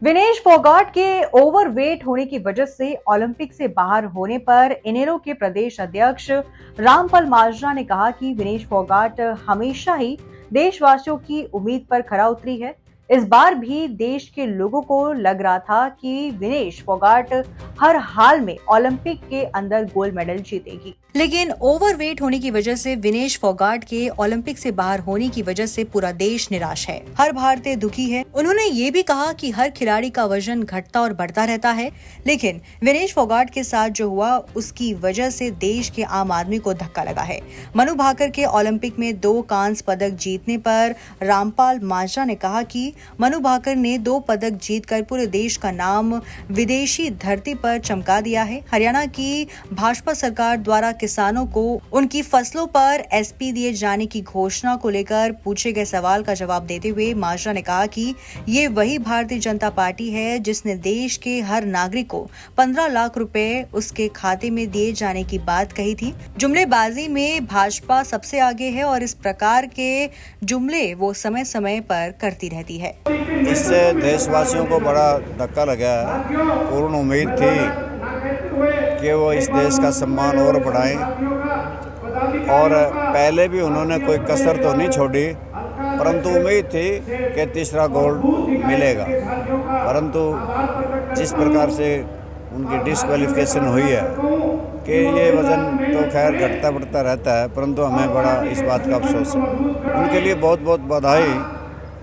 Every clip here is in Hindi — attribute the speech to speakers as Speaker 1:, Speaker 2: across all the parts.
Speaker 1: विनेश फोगाट के ओवरवेट होने की वजह से ओलंपिक से बाहर होने पर इनेलो के प्रदेश अध्यक्ष रामपाल माजरा ने कहा कि विनेश फोगाट हमेशा ही देशवासियों की उम्मीद पर खरा उतरी है। इस बार भी देश के लोगों को लग रहा था कि विनेश फोगाट हर हाल में ओलंपिक के अंदर गोल्ड मेडल जीतेगी, लेकिन ओवरवेट होने की वजह से विनेश फोगाट के ओलंपिक से बाहर होने की वजह से पूरा देश निराश है, हर भारतीय दुखी है। उन्होंने ये भी कहा कि हर खिलाड़ी का वजन घटता और बढ़ता रहता है, लेकिन विनेश फोगाट के साथ जो हुआ उसकी वजह से देश के आम आदमी को धक्का लगा है। मनु भाकर के ओलंपिक में 2 कांस्य पदक जीतने पर रामपाल माजरा ने कहा कि मनु भाकर ने 2 पदक जीतकर पूरे देश का नाम विदेशी धरती पर चमका दिया है। हरियाणा की भाजपा सरकार द्वारा किसानों को उनकी फसलों पर एसपी दिए जाने की घोषणा को लेकर पूछे गए सवाल का जवाब देते हुए माजरा ने कहा कि ये वही भारतीय जनता पार्टी है जिसने देश के हर नागरिक को 15 लाख रुपए उसके खाते में दिए जाने की बात कही थी। जुमलेबाजी में भाजपा सबसे आगे है और इस प्रकार के जुमले वो समय समय पर करती रहती है।
Speaker 2: इससे देशवासियों को बड़ा धक्का लगा है। पूर्ण उम्मीद थी कि वो इस देश का सम्मान और बढ़ाएं और पहले भी उन्होंने कोई कसर तो नहीं छोड़ी, परंतु उम्मीद थी कि तीसरा गोल्ड मिलेगा। परंतु जिस प्रकार से उनकी डिस्क्वालिफिकेशन हुई है कि ये वज़न तो खैर घटता बढ़ता रहता है, परंतु हमें बड़ा इस बात का अफसोस है। उनके लिए बहुत बहुत बधाई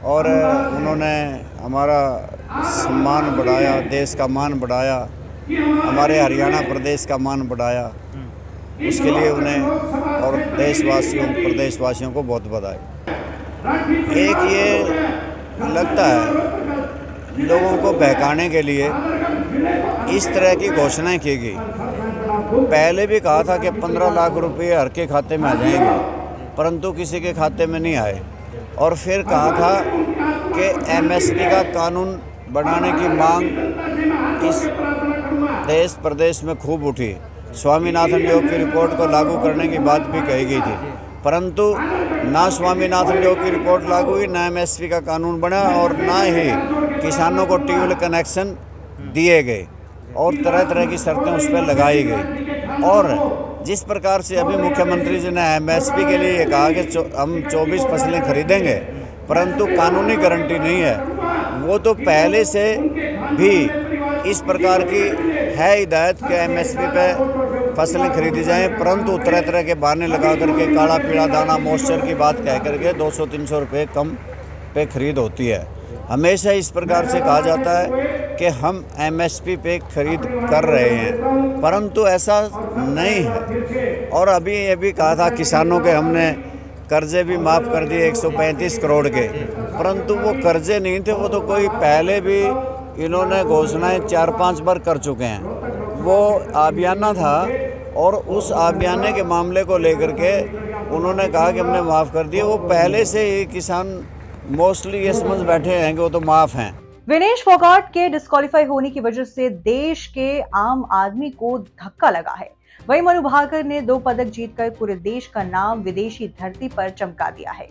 Speaker 2: और उन्होंने हमारा सम्मान बढ़ाया, देश का मान बढ़ाया, हमारे हरियाणा प्रदेश का मान बढ़ाया। उसके लिए उन्हें और देशवासियों प्रदेशवासियों को बहुत बधाई। एक ये लगता है लोगों को बहकाने के लिए इस तरह की घोषणाएं की गई। पहले भी कहा था कि 15 लाख रुपए हर के खाते में आ जाएंगे, परंतु किसी के खाते में नहीं आए। और फिर कहा था कि एमएसपी का कानून बनाने की मांग इस देश प्रदेश में खूब उठी। स्वामीनाथन आयोग की रिपोर्ट को लागू करने की बात भी कही गई थी, परंतु ना स्वामीनाथन आयोग की रिपोर्ट लागू हुई, ना एमएसपी का कानून बना और ना ही किसानों को ट्यूबवेल कनेक्शन दिए गए और तरह तरह की शर्तें उस पर लगाई गई। और जिस प्रकार से अभी मुख्यमंत्री जी ने एमएसपी के लिए ये कहा कि हम 24 फसलें खरीदेंगे, परंतु कानूनी गारंटी नहीं है। वो तो पहले से भी इस प्रकार की है हिदायत कि एमएसपी पे फसलें खरीदी जाएं, परंतु तरह तरह के बहाने लगा करके काला पीला दाना मॉइस्चर की बात कह करके 200-300 रुपये कम पे खरीद होती है। हमेशा इस प्रकार से कहा जाता है कि हम एमएसपी पे खरीद कर रहे हैं, परंतु ऐसा नहीं है। और अभी ये भी कहा था किसानों के हमने कर्जे भी माफ़ कर दिए 135 करोड़ के, परंतु वो कर्जे नहीं थे, वो तो कोई पहले भी इन्होंने घोषणाएं 4-5 बार कर चुके हैं। वो आबियाना था और उस आबियाने के मामले को लेकर के उन्होंने कहा कि हमने माफ़ कर दिए। वो पहले से ही किसान मोस्टली ये समझ बैठे हैं कि वो तो माफ़ हैं।
Speaker 1: विनेश फोगाट के डिस्क्वालीफाई होने की वजह से देश के आम आदमी को धक्का लगा है। वहीं मनु भाकर ने 2 पदक जीतकर पूरे देश का नाम विदेशी धरती पर चमका दिया है।